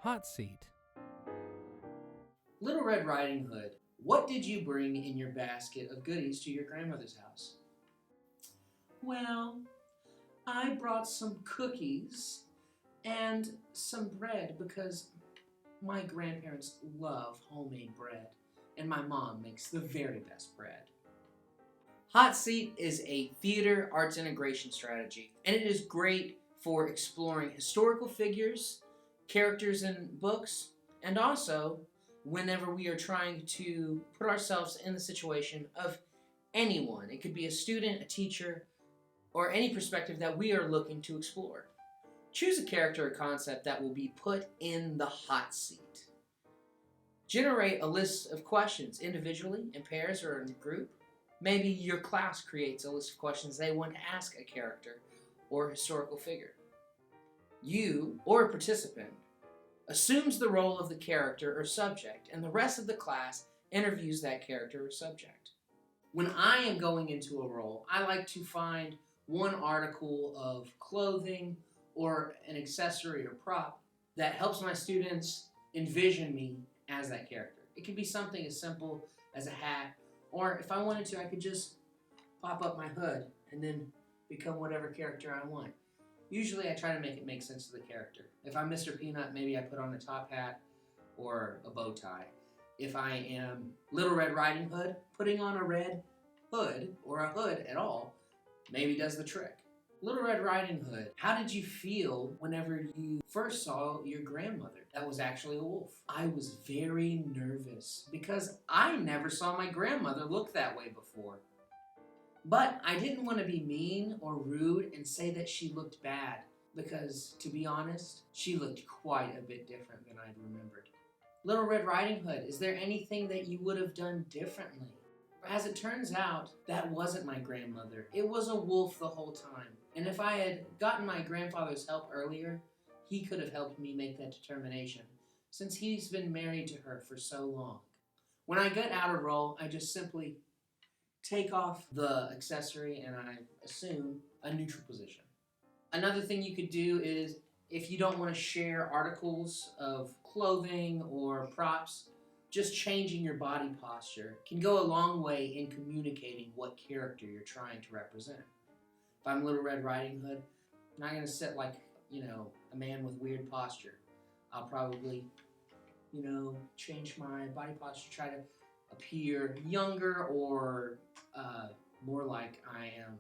Hot seat. Little Red Riding Hood, what did you bring in your basket of goodies to your grandmother's house? Well, I brought some cookies and some bread because my grandparents love homemade bread, and my mom makes the very best bread. Hot Seat is a theater arts integration strategy, and it is great for exploring historical figures, characters in books, and also whenever we are trying to put ourselves in the situation of anyone. It could be a student, a teacher, or any perspective that we are looking to explore. Choose a character or concept that will be put in the hot seat. Generate a list of questions individually, in pairs, or in a group. Maybe your class creates a list of questions they want to ask a character or historical figure. You, or a participant, assumes the role of the character or subject, and the rest of the class interviews that character or subject. When I am going into a role, I like to find one article of clothing or an accessory or prop that helps my students envision me as that character. It could be something as simple as a hat, or if I wanted to, I could just pop up my hood and then become whatever character I want. Usually I try to make it make sense to the character. If I'm Mr. Peanut, maybe I put on a top hat or a bow tie. If I am Little Red Riding Hood, putting on a red hood or a hood at all maybe does the trick. Little Red Riding Hood, how did you feel whenever you first saw your grandmother that was actually a wolf? I was very nervous because I never saw my grandmother look that way before. But I didn't want to be mean or rude and say that she looked bad because, to be honest, she looked quite a bit different than I'd remembered. Little Red Riding Hood, is there anything that you would have done differently? As it turns out, that wasn't my grandmother. It was a wolf the whole time. And if I had gotten my grandfather's help earlier, he could have helped me make that determination, since he's been married to her for so long. When I get out of role, I just simply take off the accessory and I assume a neutral position. Another thing you could do is, if you don't want to share articles of clothing or props, just changing your body posture can go a long way in communicating what character you're trying to represent. If I'm Little Red Riding Hood, I'm not going to sit like, a man with weird posture. I'll probably, change my body posture, try to appear younger or more like I am,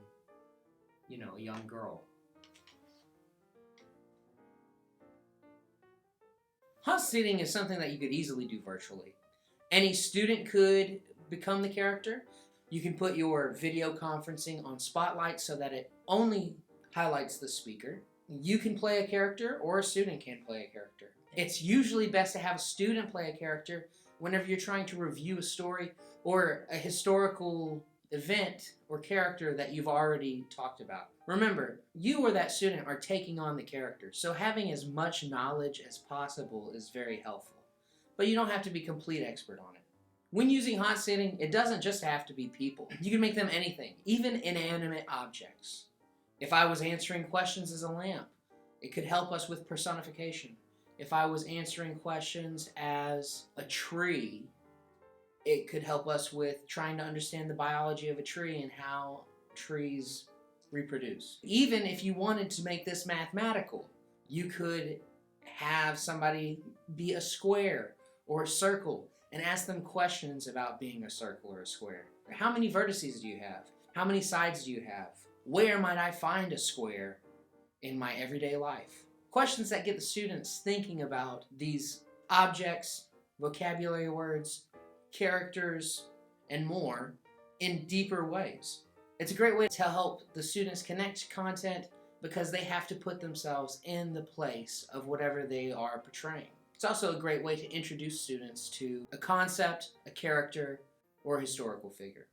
a young girl. Hot seating is something that you could easily do virtually. Any student could become the character. You can put your video conferencing on Spotlight so that it only highlights the speaker. You can play a character, or a student can play a character. It's usually best to have a student play a character whenever you're trying to review a story or a historical event or character that you've already talked about. Remember, you or that student are taking on the character, so having as much knowledge as possible is very helpful. But you don't have to be a complete expert on it. When using hot seating, it doesn't just have to be people. You can make them anything, even inanimate objects. If I was answering questions as a lamp, it could help us with personification. If I was answering questions as a tree, it could help us with trying to understand the biology of a tree and how trees reproduce. Even if you wanted to make this mathematical, you could have somebody be a square or a circle and ask them questions about being a circle or a square. How many vertices do you have? How many sides do you have? Where might I find a square in my everyday life? Questions that get the students thinking about these objects, vocabulary words, characters, and more in deeper ways. It's a great way to help the students connect content because they have to put themselves in the place of whatever they are portraying. It's also a great way to introduce students to a concept, a character, or a historical figure.